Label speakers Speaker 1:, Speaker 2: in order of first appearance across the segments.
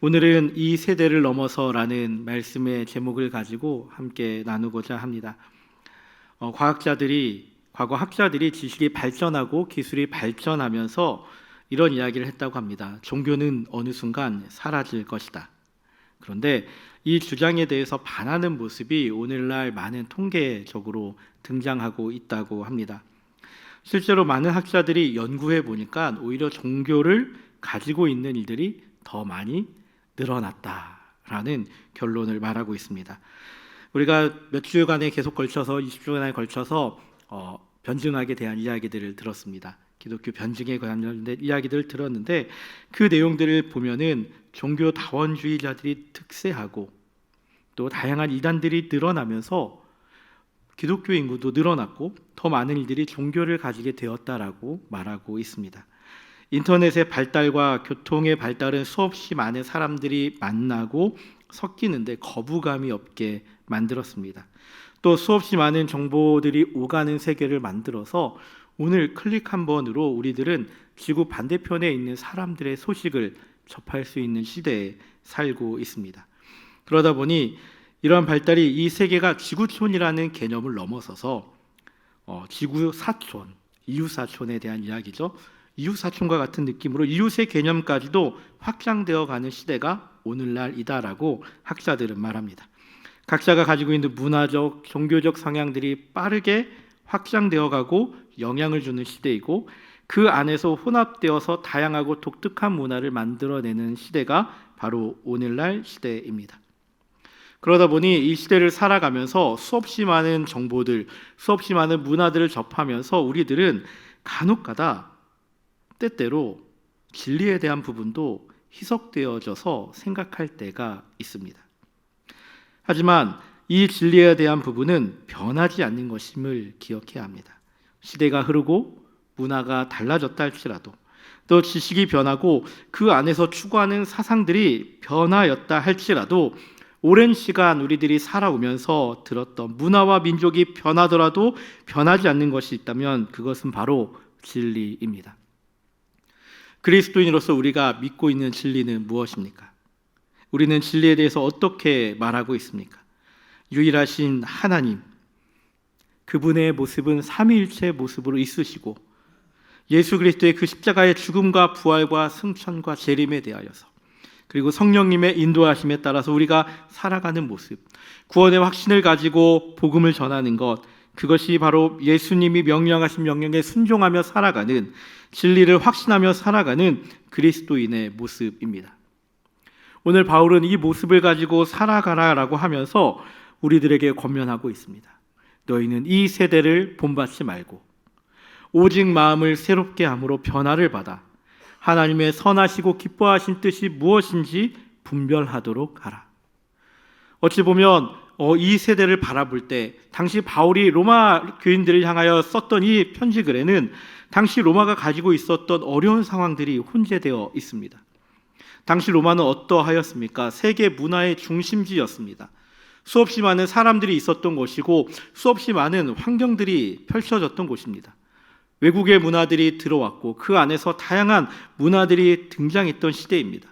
Speaker 1: 오늘은 이 세대를 넘어서라는 말씀의 제목을 가지고 함께 나누고자 합니다. 과거 학자들이 지식이 발전하고 기술이 발전하면서 이런 이야기를 했다고 합니다. 종교는 어느 순간 사라질 것이다. 그런데 이 주장에 대해서 반하는 모습이 오늘날 많은 통계적으로 등장하고 있다고 합니다. 실제로 많은 학자들이 연구해 보니까 오히려 종교를 가지고 있는 이들이 더 많이 늘어났다라는 결론을 말하고 있습니다. 우리가 몇 주간에 계속 걸쳐서 20주간에 걸쳐서 변증학에 대한 이야기들을 들었습니다. 기독교 변증에 관련된 이야기들을 들었는데 그 내용들을 보면은 종교 다원주의자들이 특세하고 또 다양한 이단들이 늘어나면서 기독교 인구도 늘어났고 더 많은 이들이 종교를 가지게 되었다라고 말하고 있습니다. 인터넷의 발달과 교통의 발달은 수없이 많은 사람들이 만나고 섞이는데 거부감이 없게 만들었습니다. 또 수없이 많은 정보들이 오가는 세계를 만들어서 오늘 클릭 한 번으로 우리들은 지구 반대편에 있는 사람들의 소식을 접할 수 있는 시대에 살고 있습니다. 그러다 보니 이러한 발달이 이 세계가 지구촌이라는 개념을 넘어서서 지구사촌, 이웃사촌에 대한 이야기죠. 이웃사촌과 같은 느낌으로 이웃의 개념까지도 확장되어 가는 시대가 오늘날이다라고 학자들은 말합니다. 각자가 가지고 있는 문화적, 종교적 성향들이 빠르게 확장되어 가고 영향을 주는 시대이고 그 안에서 혼합되어서 다양하고 독특한 문화를 만들어내는 시대가 바로 오늘날 시대입니다. 그러다 보니 이 시대를 살아가면서 수없이 많은 정보들, 수없이 많은 문화들을 접하면서 우리들은 간혹가다 때때로 진리에 대한 부분도 희석되어져서 생각할 때가 있습니다. 하지만 이 진리에 대한 부분은 변하지 않는 것임을 기억해야 합니다. 시대가 흐르고 문화가 달라졌다 할지라도 또 지식이 변하고 그 안에서 추구하는 사상들이 변화였다 할지라도 오랜 시간 우리들이 살아오면서 들었던 문화와 민족이 변하더라도 변하지 않는 것이 있다면 그것은 바로 진리입니다. 그리스도인으로서 우리가 믿고 있는 진리는 무엇입니까? 우리는 진리에 대해서 어떻게 말하고 있습니까? 유일하신 하나님, 그분의 모습은 삼위일체 모습으로 있으시고 예수 그리스도의 그 십자가의 죽음과 부활과 승천과 재림에 대하여서 그리고 성령님의 인도하심에 따라서 우리가 살아가는 모습, 구원의 확신을 가지고 복음을 전하는 것, 그것이 바로 예수님이 명령하신 명령에 순종하며 살아가는 진리를 확신하며 살아가는 그리스도인의 모습입니다. 오늘 바울은 이 모습을 가지고 살아가라라고 하면서 우리들에게 권면하고 있습니다. 너희는 이 세대를 본받지 말고 오직 마음을 새롭게 함으로 변화를 받아 하나님의 선하시고 기뻐하신 뜻이 무엇인지 분별하도록 하라. 어찌 보면 이 세대를 바라볼 때 당시 바울이 로마 교인들을 향하여 썼던 이 편지 글에는 당시 로마가 가지고 있었던 어려운 상황들이 혼재되어 있습니다. 당시 로마는 어떠하였습니까? 세계 문화의 중심지였습니다. 수없이 많은 사람들이 있었던 곳이고 수없이 많은 환경들이 펼쳐졌던 곳입니다. 외국의 문화들이 들어왔고 그 안에서 다양한 문화들이 등장했던 시대입니다.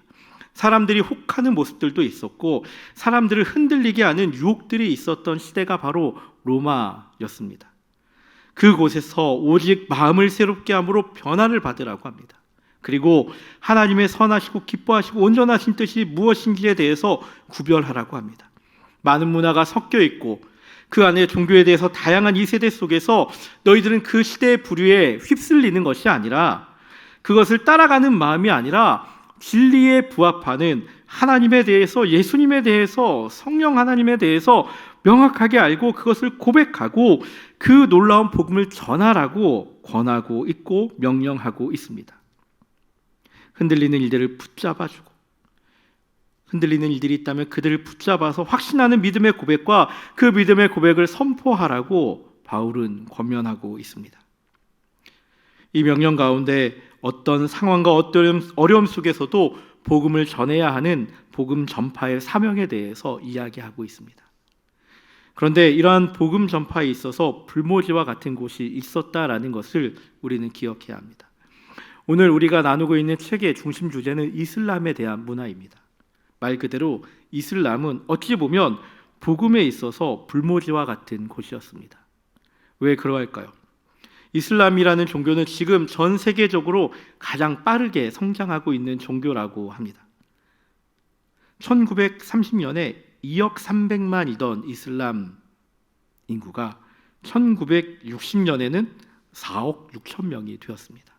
Speaker 1: 사람들이 혹하는 모습들도 있었고 사람들을 흔들리게 하는 유혹들이 있었던 시대가 바로 로마였습니다. 그곳에서 오직 마음을 새롭게 함으로 변화를 받으라고 합니다. 그리고 하나님의 선하시고 기뻐하시고 온전하신 뜻이 무엇인지에 대해서 구별하라고 합니다. 많은 문화가 섞여 있고 그 안에 종교에 대해서 다양한 이 세대 속에서 너희들은 그 시대의 부류에 휩쓸리는 것이 아니라 그것을 따라가는 마음이 아니라 진리에 부합하는 하나님에 대해서, 예수님에 대해서, 성령 하나님에 대해서 명확하게 알고 그것을 고백하고 그 놀라운 복음을 전하라고 권하고 있고 명령하고 있습니다. 흔들리는 일들을 붙잡아주고 흔들리는 일들이 있다면 그들을 붙잡아서 확신하는 믿음의 고백과 그 믿음의 고백을 선포하라고 바울은 권면하고 있습니다. 이 명령 가운데 어떤 상황과 어떤 어려움 속에서도 복음을 전해야 하는 복음 전파의 사명에 대해서 이야기하고 있습니다. 그런데 이러한 복음 전파에 있어서 불모지와 같은 곳이 있었다라는 것을 우리는 기억해야 합니다. 오늘 우리가 나누고 있는 책의 중심 주제는 이슬람에 대한 문화입니다. 말 그대로 이슬람은 어찌 보면 복음에 있어서 불모지와 같은 곳이었습니다. 왜 그러할까요? 이슬람이라는 종교는 지금 전 세계적으로 가장 빠르게 성장하고 있는 종교라고 합니다. 1930년에 2억 300만이던 이슬람 인구가 1960년에는 4억 6천 명이 되었습니다.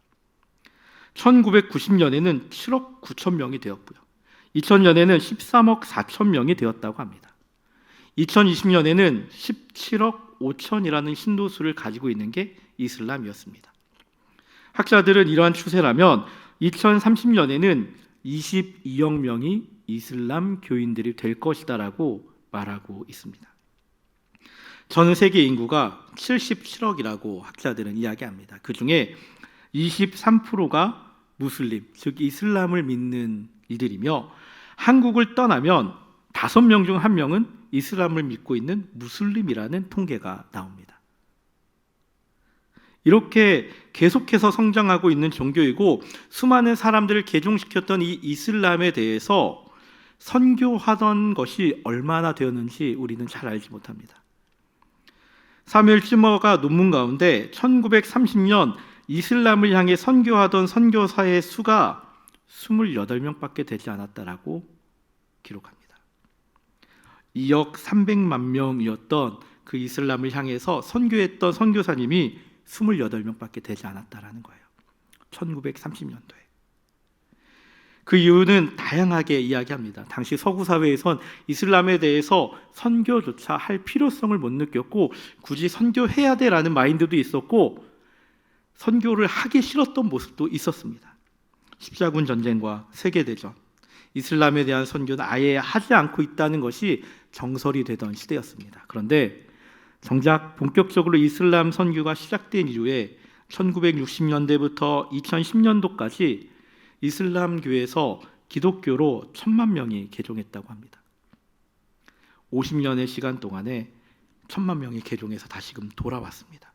Speaker 1: 1990년에는 7억 9천 명이 되었고요. 2000년에는 13억 4천 명이 되었다고 합니다. 2020년에는 17억 5천이라는 신도수를 가지고 있는 게 이슬람이었습니다. 학자들은 이러한 추세라면 2030년에는 22억 명이 이슬람 교인들이 될 것이다라고 말하고 있습니다. 전 세계 인구가 77억이라고 학자들은 이야기합니다. 그 중에 23%가 무슬림, 즉 이슬람을 믿는 이들이며 한국을 떠나면 5명 중 1명은 이슬람을 믿고 있는 무슬림이라는 통계가 나옵니다. 이렇게 계속해서 성장하고 있는 종교이고 수많은 사람들을 개종시켰던 이 이슬람에 대해서 선교하던 것이 얼마나 되었는지 우리는 잘 알지 못합니다. 사무엘 찌머가 논문 가운데 1930년 이슬람을 향해 선교하던 선교사의 수가 28명밖에 되지 않았다라고 기록합니다. 2억 300만 명이었던 그 이슬람을 향해서 선교했던 선교사님이 28명밖에 되지 않았다라는 거예요. 1930년도에. 그 이유는 다양하게 이야기합니다. 당시 서구 사회에선 이슬람에 대해서 선교조차 할 필요성을 못 느꼈고 굳이 선교해야 돼라는 마인드도 있었고 선교를 하기 싫었던 모습도 있었습니다. 십자군 전쟁과 세계대전, 이슬람에 대한 선교는 아예 하지 않고 있다는 것이 정설이 되던 시대였습니다. 그런데 정작 본격적으로 이슬람 선교가 시작된 이후에 1960년대부터 2010년도까지 이슬람 교회에서 기독교로 1,000만 명이 개종했다고 합니다. 50년의 시간 동안에 1,000만 명이 개종해서 다시금 돌아왔습니다.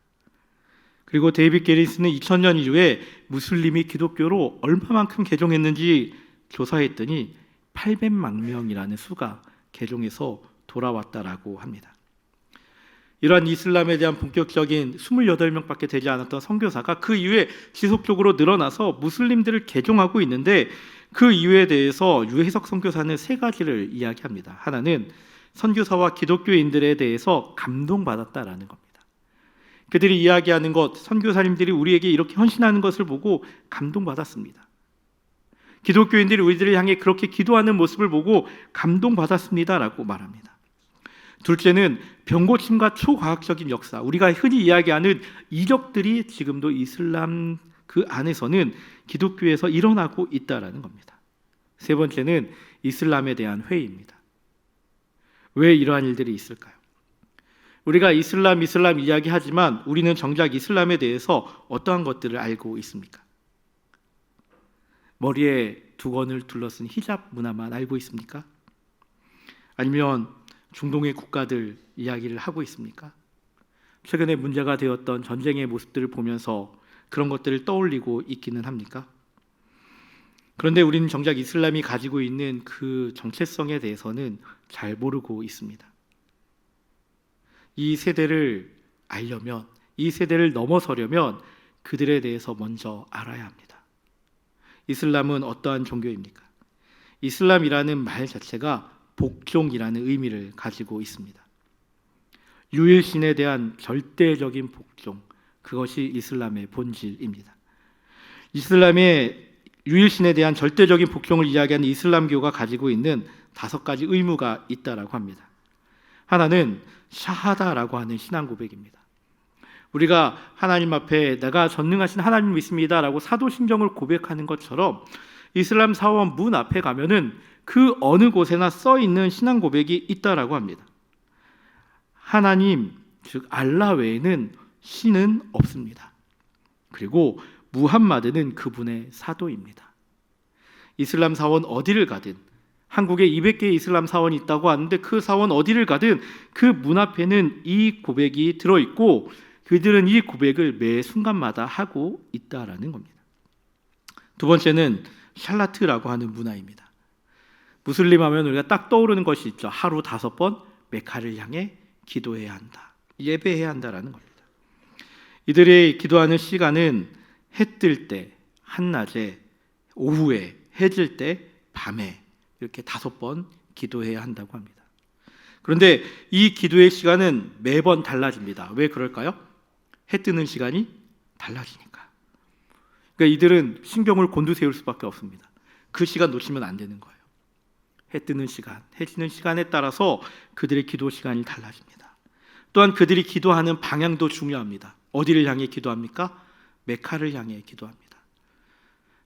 Speaker 1: 그리고 데이빗 게리스는 2000년 이후에 무슬림이 기독교로 얼마만큼 개종했는지 조사했더니 800만 명이라는 수가 개종해서 돌아왔다라고 합니다. 이러한 이슬람에 대한 본격적인 28명밖에 되지 않았던 선교사가 그 이후에 지속적으로 늘어나서 무슬림들을 개종하고 있는데 그 이유에 대해서 유해석 선교사는 3가지를 이야기합니다. 하나는 선교사와 기독교인들에 대해서 감동받았다라는 겁니다. 그들이 이야기하는 것, 선교사님들이 우리에게 이렇게 헌신하는 것을 보고 감동받았습니다. 기독교인들이 우리들을 향해 그렇게 기도하는 모습을 보고 감동받았습니다라고 말합니다. 둘째는 병고침과 초과학적인 역사, 우리가 흔히 이야기하는 이적들이 지금도 이슬람 그 안에서는 기독교에서 일어나고 있다라는 겁니다. 세 번째는 이슬람에 대한 회의입니다. 왜 이러한 일들이 있을까요? 우리가 이슬람 이야기하지만 우리는 정작 이슬람에 대해서 어떠한 것들을 알고 있습니까? 머리에 두건을 둘러쓴 히잡 문화만 알고 있습니까? 아니면 중동의 국가들 이야기를 하고 있습니까? 최근에 문제가 되었던 전쟁의 모습들을 보면서 그런 것들을 떠올리고 있기는 합니까? 그런데 우리는 정작 이슬람이 가지고 있는 그 정체성에 대해서는 잘 모르고 있습니다. 이 세대를 알려면, 이 세대를 넘어서려면 그들에 대해서 먼저 알아야 합니다. 이슬람은 어떠한 종교입니까? 이슬람이라는 말 자체가 복종이라는 의미를 가지고 있습니다. 유일신에 대한 절대적인 복종, 그것이 이슬람의 본질입니다. 이슬람의 유일신에 대한 절대적인 복종을 이야기하는 이슬람교가 가지고 있는 5가지 의무가 있다라고 합니다. 하나는 샤하다라고 하는 신앙 고백입니다. 우리가 하나님 앞에 내가 전능하신 하나님 믿습니다라고 사도신경을 고백하는 것처럼 이슬람 사원 문 앞에 가면은 그 어느 곳에나 써 있는 신앙 고백이 있다라고 합니다. 하나님, 즉 알라 외에는 신은 없습니다. 그리고 무함마드는 그분의 사도입니다. 이슬람 사원 어디를 가든, 한국에 200개의 이슬람 사원이 있다고 하는데 그 사원 어디를 가든 그 문 앞에는 이 고백이 들어있고 그들은 이 고백을 매 순간마다 하고 있다라는 겁니다. 두 번째는 샬라트라고 하는 문화입니다. 무슬림 하면 우리가 딱 떠오르는 것이 있죠. 하루 5번 메카를 향해 기도해야 한다, 예배해야 한다라는 겁니다. 이들이 기도하는 시간은 해 뜰 때, 한낮에, 오후에, 해 질 때, 밤에 이렇게 5번 기도해야 한다고 합니다. 그런데 이 기도의 시간은 매번 달라집니다. 왜 그럴까요? 해 뜨는 시간이 달라지니까. 그러니까 이들은 신경을 곤두세울 수밖에 없습니다. 그 시간 놓치면 안 되는 거예요. 해 뜨는 시간, 해 지는 시간에 따라서 그들의 기도 시간이 달라집니다. 또한 그들이 기도하는 방향도 중요합니다. 어디를 향해 기도합니까? 메카를 향해 기도합니다.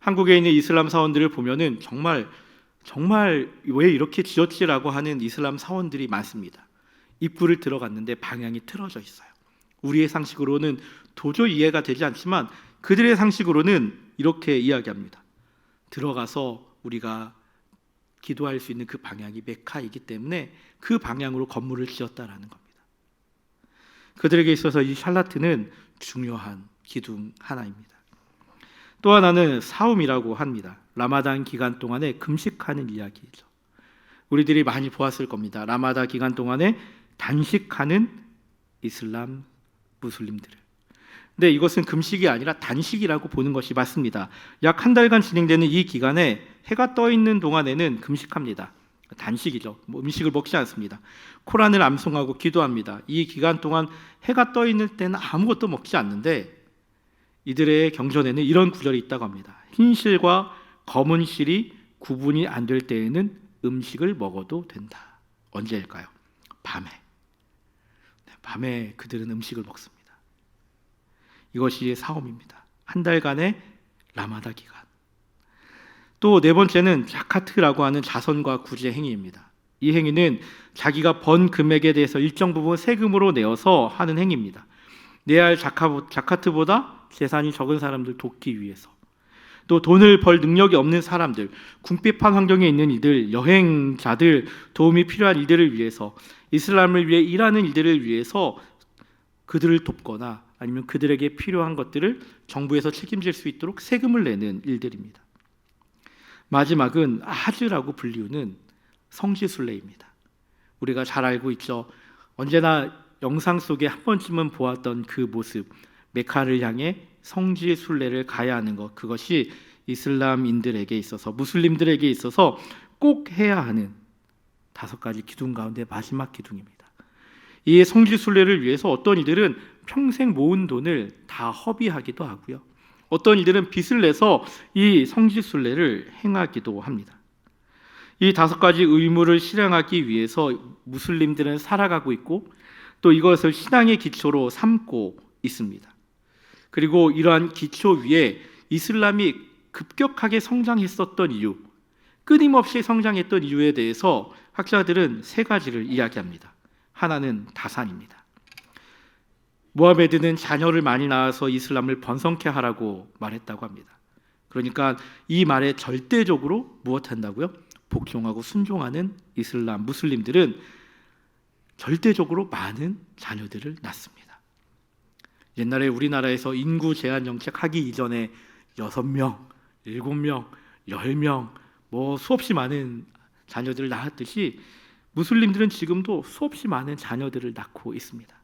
Speaker 1: 한국에 있는 이슬람 사원들을 보면은 정말 왜 이렇게 지었지라고 하는 이슬람 사원들이 많습니다. 입구를 들어갔는데 방향이 틀어져 있어요. 우리의 상식으로는 도저히 이해가 되지 않지만 그들의 상식으로는 이렇게 이야기합니다. 들어가서 우리가 기도할 수 있는 그 방향이 메카이기 때문에 그 방향으로 건물을 지었다라는 겁니다. 그들에게 있어서 이 샬라트는 중요한 기둥 하나입니다. 또 하나는 사움이라고 합니다. 라마단 기간 동안에 금식하는 이야기죠. 우리들이 많이 보았을 겁니다. 라마단 기간 동안에 단식하는 이슬람 무슬림들을. 근데 이것은 금식이 아니라 단식이라고 보는 것이 맞습니다. 약 1달간 진행되는 이 기간에 해가 떠 있는 동안에는 금식합니다. 단식이죠. 음식을 먹지 않습니다. 코란을 암송하고 기도합니다. 이 기간 동안 해가 떠 있는 때는 아무것도 먹지 않는데 이들의 경전에는 이런 구절이 있다고 합니다. 흰 실과 검은 실이 구분이 안 될 때에는 음식을 먹어도 된다. 언제일까요? 밤에. 밤에 그들은 음식을 먹습니다. 이것이 사움입니다. 1달간의 라마다 기간. 또 네 번째는 자카트라고 하는 자선과 구제 행위입니다. 이 행위는 자기가 번 금액에 대해서 일정 부분 세금으로 내어서 하는 행위입니다. 내야 할 자카트보다 재산이 적은 사람들 돕기 위해서, 또 돈을 벌 능력이 없는 사람들, 궁핍한 환경에 있는 이들, 여행자들, 도움이 필요한 이들을 위해서, 이슬람을 위해 일하는 이들을 위해서 그들을 돕거나 아니면 그들에게 필요한 것들을 정부에서 책임질 수 있도록 세금을 내는 일들입니다. 마지막은 하즈라고 불리우는 성지순례입니다. 우리가 잘 알고 있죠. 언제나 영상 속에 한 번쯤은 보았던 그 모습, 메카를 향해 성지순례를 가야 하는 것, 그것이 이슬람인들에게 있어서, 무슬림들에게 있어서 꼭 해야 하는 5가지 기둥 가운데 마지막 기둥입니다. 이 성지순례를 위해서 어떤 이들은 평생 모은 돈을 다 허비하기도 하고요. 어떤 이들은 빚을 내서 이 성지순례를 행하기도 합니다. 이 5가지 의무를 실행하기 위해서 무슬림들은 살아가고 있고 또 이것을 신앙의 기초로 삼고 있습니다. 그리고 이러한 기초 위에 이슬람이 급격하게 성장했었던 이유, 끊임없이 성장했던 이유에 대해서 학자들은 3가지를 이야기합니다. 하나는 다산입니다. 모하메드는 자녀를 많이 낳아서 이슬람을 번성케 하라고 말했다고 합니다. 그러니까 이 말에 절대적으로 무엇한다고요? 복종하고 순종하는 이슬람 무슬림들은 절대적으로 많은 자녀들을 낳습니다. 옛날에 우리나라에서 인구 제한 정책 하기 이전에 6명, 7명, 10명 수없이 많은 자녀들을 낳았듯이 무슬림들은 지금도 수없이 많은 자녀들을 낳고 있습니다.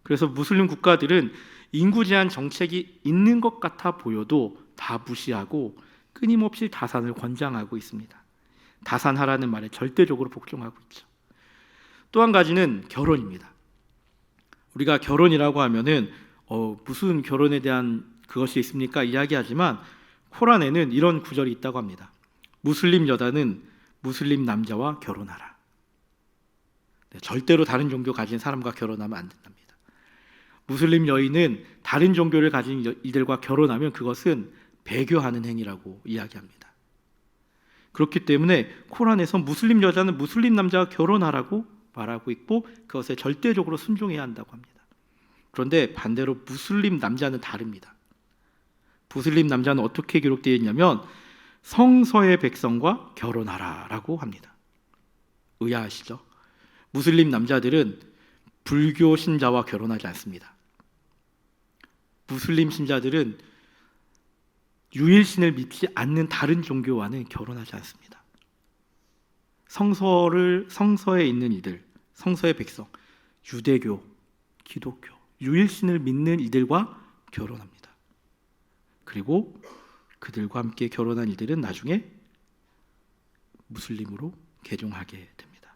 Speaker 1: 그래서 무슬림 국가들은 인구 제한 정책이 있는 것 같아 보여도 다 무시하고 끊임없이 다산을 권장하고 있습니다. 다산하라는 말에 절대적으로 복종하고 있죠. 또 한 가지는 결혼입니다. 우리가 결혼이라고 하면은 무슨 결혼에 대한 그것이 있습니까? 이야기하지만 코란에는 이런 구절이 있다고 합니다. 무슬림 여자는 무슬림 남자와 결혼하라. 절대로 다른 종교 가진 사람과 결혼하면 안 된답니다. 무슬림 여인은 다른 종교를 가진 이들과 결혼하면 그것은 배교하는 행위라고 이야기합니다. 그렇기 때문에 코란에서 무슬림 여자는 무슬림 남자와 결혼하라고 말하고 있고 그것에 절대적으로 순종해야 한다고 합니다. 그런데 반대로 무슬림 남자는 다릅니다. 무슬림 남자는 어떻게 기록되어 있냐면 성서의 백성과 결혼하라라고 합니다. 의아하시죠? 무슬림 남자들은 불교 신자와 결혼하지 않습니다. 무슬림 신자들은 유일신을 믿지 않는 다른 종교와는 결혼하지 않습니다. 성서에 있는 이들, 성서의 백성, 유대교, 기독교, 유일신을 믿는 이들과 결혼합니다. 그리고 그들과 함께 결혼한 이들은 나중에 무슬림으로 개종하게 됩니다.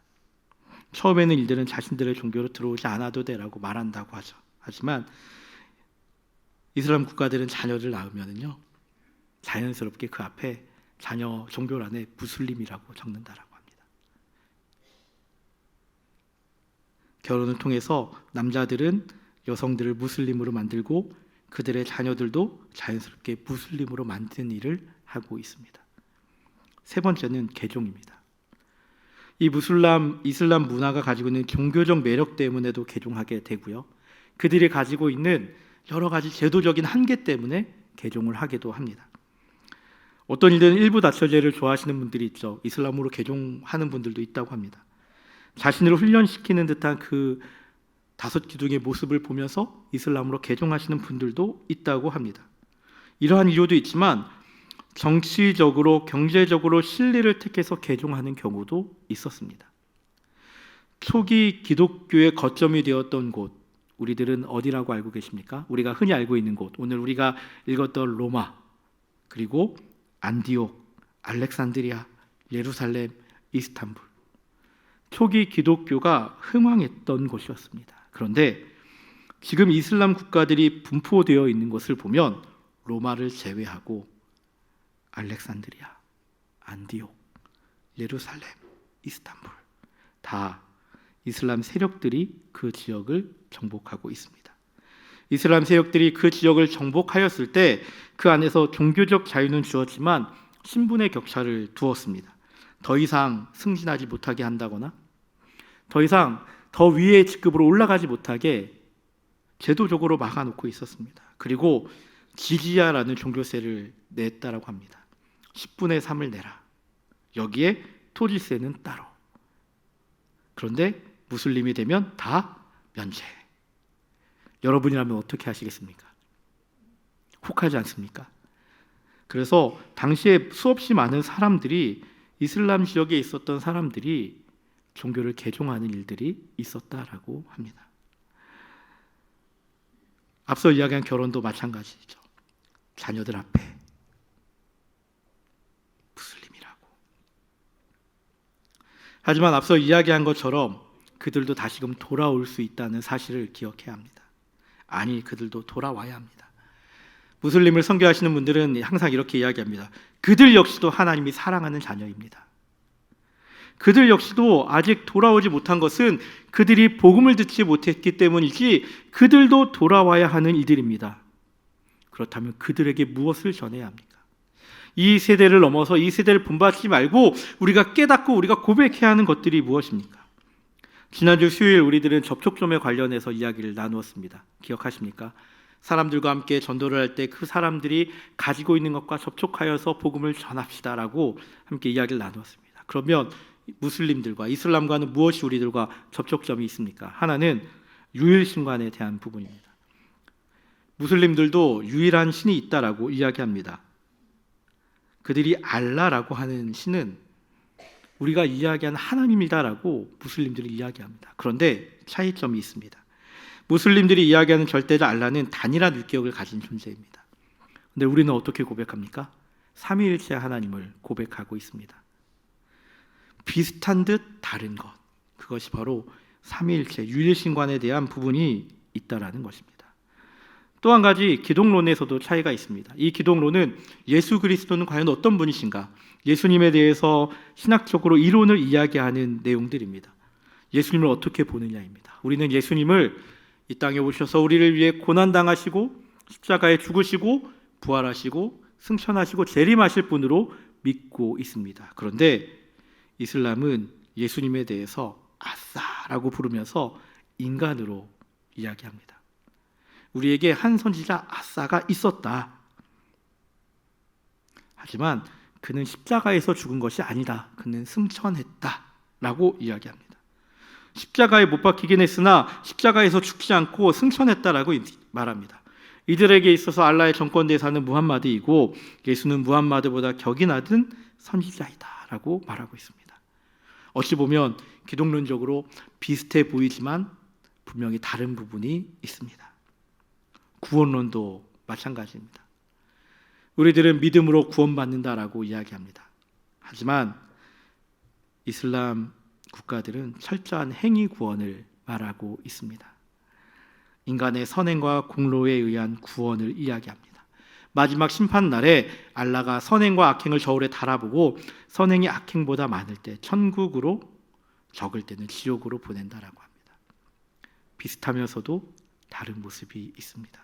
Speaker 1: 처음에는 이들은 자신들의 종교로 들어오지 않아도 되라고 말한다고 하죠. 하지만 이슬람 국가들은 자녀를 낳으면은요, 자연스럽게 그 앞에 자녀 종교란에 무슬림이라고 적는다라고 합니다. 결혼을 통해서 남자들은 여성들을 무슬림으로 만들고 그들의 자녀들도 자연스럽게 무슬림으로 만드는 일을 하고 있습니다. 세 번째는 개종입니다. 이 이슬람 문화가 가지고 있는 종교적 매력 때문에도 개종하게 되고요. 그들이 가지고 있는 여러 가지 제도적인 한계 때문에 개종을 하기도 합니다. 어떤 이들은 일부 다처제를 좋아하시는 분들이 있죠. 이슬람으로 개종하는 분들도 있다고 합니다. 자신을 훈련시키는 듯한 그 다섯 기둥의 모습을 보면서 이슬람으로 개종하시는 분들도 있다고 합니다. 이러한 이유도 있지만 정치적으로, 경제적으로 신리를 택해서 개종하는 경우도 있었습니다. 초기 기독교의 거점이 되었던 곳, 우리들은 어디라고 알고 계십니까? 우리가 흔히 알고 있는 곳, 오늘 우리가 읽었던 로마, 그리고 안디옥, 알렉산드리아, 예루살렘, 이스탄불. 초기 기독교가 흥왕했던 곳이었습니다. 그런데 지금 이슬람 국가들이 분포되어 있는 것을 보면 로마를 제외하고 알렉산드리아, 안디옥, 예루살렘, 이스탄불 다 이슬람 세력들이 그 지역을 정복하고 있습니다. 이슬람 세력들이 그 지역을 정복하였을 때 그 안에서 종교적 자유는 주었지만 신분의 격차를 두었습니다. 더 이상 승진하지 못하게 한다거나 더 이상 더 위의 직급으로 올라가지 못하게 제도적으로 막아놓고 있었습니다. 그리고 지지야라는 종교세를 냈다라고 합니다. 10분의 3을 내라. 여기에 토지세는 따로. 그런데 무슬림이 되면 다 면제. 여러분이라면 어떻게 하시겠습니까? 혹하지 않습니까? 그래서 당시에 수없이 많은 사람들이, 이슬람 지역에 있었던 사람들이 종교를 개종하는 일들이 있었다라고 합니다. 앞서 이야기한 결혼도 마찬가지죠. 자녀들 앞에 무슬림이라고. 하지만 앞서 이야기한 것처럼 그들도 다시금 돌아올 수 있다는 사실을 기억해야 합니다. 아니, 그들도 돌아와야 합니다. 무슬림을 선교하시는 분들은 항상 이렇게 이야기합니다. 그들 역시도 하나님이 사랑하는 자녀입니다. 그들 역시도 아직 돌아오지 못한 것은 그들이 복음을 듣지 못했기 때문이지 그들도 돌아와야 하는 이들입니다. 그렇다면 그들에게 무엇을 전해야 합니까? 이 세대를 넘어서 이 세대를 본받지 말고 우리가 깨닫고 우리가 고백해야 하는 것들이 무엇입니까? 지난주 수요일 우리들은 접촉점에 관련해서 이야기를 나누었습니다. 기억하십니까? 사람들과 함께 전도를 할 때 그 사람들이 가지고 있는 것과 접촉하여서 복음을 전합시다라고 함께 이야기를 나누었습니다. 그러면 무슬림들과 이슬람과는 무엇이 우리들과 접촉점이 있습니까? 하나는 유일신관에 대한 부분입니다. 무슬림들도 유일한 신이 있다라고 이야기합니다. 그들이 알라라고 하는 신은 우리가 이야기하는 하나님이다라고 무슬림들이 이야기합니다. 그런데 차이점이 있습니다. 무슬림들이 이야기하는 절대자 알라는 단일한 율격을 가진 존재입니다. 그런데 우리는 어떻게 고백합니까? 삼위일체 하나님을 고백하고 있습니다. 비슷한 듯 다른 것, 그것이 바로 삼위일체 유일신관에 대한 부분이 있다라는 것입니다. 또 한 가지 기독론에서도 차이가 있습니다. 이 기독론은 예수 그리스도는 과연 어떤 분이신가, 예수님에 대해서 신학적으로 이론을 이야기하는 내용들입니다. 예수님을 어떻게 보느냐입니다. 우리는 예수님을 이 땅에 오셔서 우리를 위해 고난당하시고 십자가에 죽으시고 부활하시고 승천하시고 재림하실 분으로 믿고 있습니다. 그런데 이슬람은 예수님에 대해서 아싸라고 부르면서 인간으로 이야기합니다. 우리에게 한 선지자 아싸가 있었다. 하지만 그는 십자가에서 죽은 것이 아니다. 그는 승천했다라고 이야기합니다. 십자가에 못 박히긴 했으나 십자가에서 죽지 않고 승천했다라고 말합니다. 이들에게 있어서 알라의 정권 대사는 무함마드이고 예수는 무함마드보다 격이 낮은 선지자이다라고 말하고 있습니다. 어찌 보면 기독론적으로 비슷해 보이지만 분명히 다른 부분이 있습니다. 구원론도 마찬가지입니다. 우리들은 믿음으로 구원받는다라고 이야기합니다. 하지만 이슬람 국가들은 철저한 행위 구원을 말하고 있습니다. 인간의 선행과 공로에 의한 구원을 이야기합니다. 마지막 심판날에 알라가 선행과 악행을 저울에 달아보고 선행이 악행보다 많을 때 천국으로, 적을 때는 지옥으로 보낸다라고 합니다. 비슷하면서도 다른 모습이 있습니다.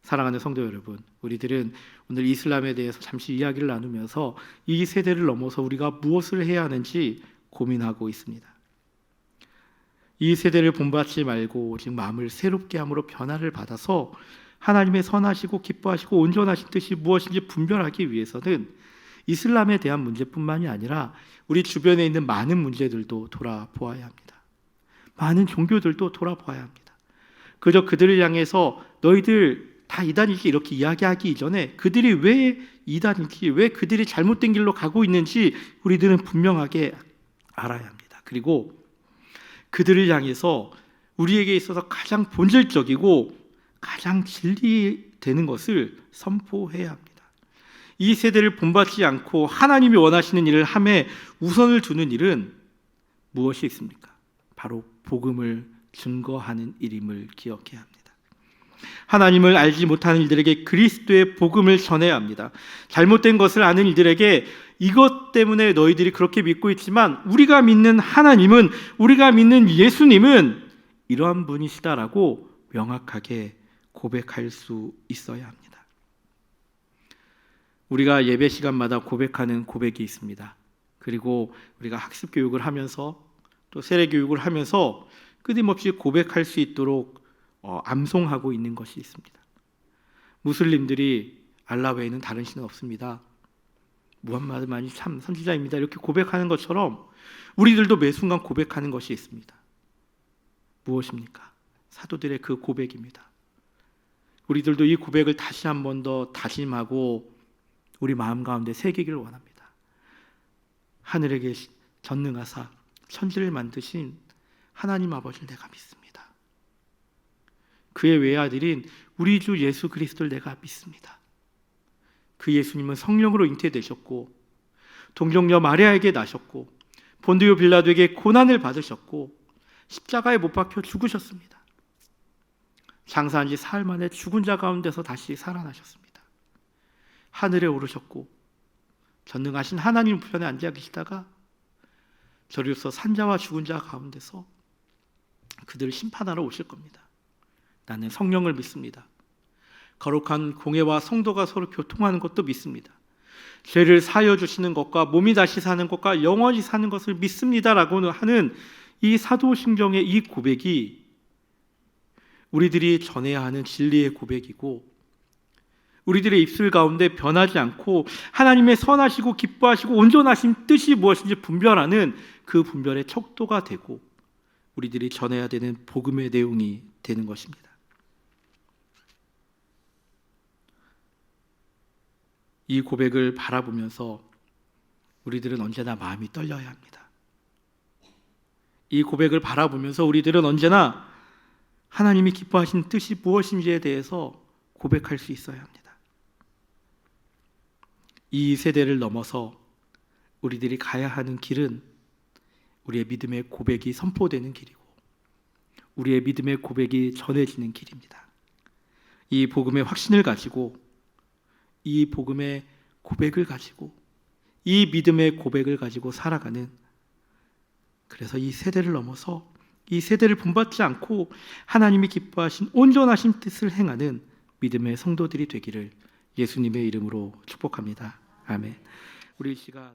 Speaker 1: 사랑하는 성도 여러분, 우리들은 오늘 이슬람에 대해서 잠시 이야기를 나누면서 이 세대를 넘어서 우리가 무엇을 해야 하는지 고민하고 있습니다. 이 세대를 본받지 말고 오직 마음을 새롭게 함으로 변화를 받아서 하나님의 선하시고 기뻐하시고 온전하신 뜻이 무엇인지 분별하기 위해서는 이슬람에 대한 문제뿐만이 아니라 우리 주변에 있는 많은 문제들도 돌아보아야 합니다. 많은 종교들도 돌아보아야 합니다. 그저 그들을 향해서 너희들 다 이단이지 이렇게 이야기하기 이전에 그들이 왜 이단인지, 왜 그들이 잘못된 길로 가고 있는지 우리들은 분명하게 알아야 합니다. 그리고 그들을 향해서 우리에게 있어서 가장 본질적이고 가장 진리되는 것을 선포해야 합니다. 이 세대를 본받지 않고 하나님이 원하시는 일을 함에 우선을 두는 일은 무엇이 있습니까? 바로 복음을 증거하는 일임을 기억해야 합니다. 하나님을 알지 못하는 이들에게 그리스도의 복음을 전해야 합니다. 잘못된 것을 아는 이들에게 이것 때문에 너희들이 그렇게 믿고 있지만 우리가 믿는 하나님은, 우리가 믿는 예수님은 이러한 분이시다라고 명확하게 고백할 수 있어야 합니다. 우리가 예배 시간마다 고백하는 고백이 있습니다. 그리고 우리가 학습 교육을 하면서 또 세례 교육을 하면서 끊임없이 고백할 수 있도록 암송하고 있는 것이 있습니다. 무슬림들이 알라 외에는 다른 신은 없습니다. 무함마드만이 참 선지자입니다. 이렇게 고백하는 것처럼 우리들도 매 순간 고백하는 것이 있습니다. 무엇입니까? 사도들의 그 고백입니다. 우리들도 이 고백을 다시 한 번 더 다짐하고 우리 마음 가운데 새기기를 원합니다. 하늘에 계신 전능하사 천지를 만드신 하나님 아버지를 내가 믿습니다. 그의 외아들인 우리 주 예수 그리스도를 내가 믿습니다. 그 예수님은 성령으로 잉태되셨고 동정녀 마리아에게 나셨고 본디오 빌라도에게 고난을 받으셨고 십자가에 못 박혀 죽으셨습니다. 장사한 지 사흘 만에 죽은 자 가운데서 다시 살아나셨습니다. 하늘에 오르셨고 전능하신 하나님 우편에 앉아 계시다가 저리로서 산자와 죽은 자 가운데서 그들을 심판하러 오실 겁니다. 나는 성령을 믿습니다. 거룩한 공회와 성도가 서로 교통하는 것도 믿습니다. 죄를 사하여 주시는 것과 몸이 다시 사는 것과 영원히 사는 것을 믿습니다라고 하는 이 사도신경의 이 고백이 우리들이 전해야 하는 진리의 고백이고 우리들의 입술 가운데 변하지 않고 하나님의 선하시고 기뻐하시고 온전하신 뜻이 무엇인지 분별하는 그 분별의 척도가 되고 우리들이 전해야 되는 복음의 내용이 되는 것입니다. 이 고백을 바라보면서 우리들은 언제나 마음이 떨려야 합니다. 이 고백을 바라보면서 우리들은 언제나 하나님이 기뻐하신 뜻이 무엇인지에 대해서 고백할 수 있어야 합니다. 이 세대를 넘어서 우리들이 가야 하는 길은 우리의 믿음의 고백이 선포되는 길이고 우리의 믿음의 고백이 전해지는 길입니다. 이 복음의 확신을 가지고 이 복음의 고백을 가지고 이 믿음의 고백을 가지고 살아가는, 그래서 이 세대를 넘어서 이 세대를 본받지 않고 하나님이 기뻐하신 온전하신 뜻을 행하는 믿음의 성도들이 되기를 예수님의 이름으로 축복합니다. 아멘. 우리 이 시간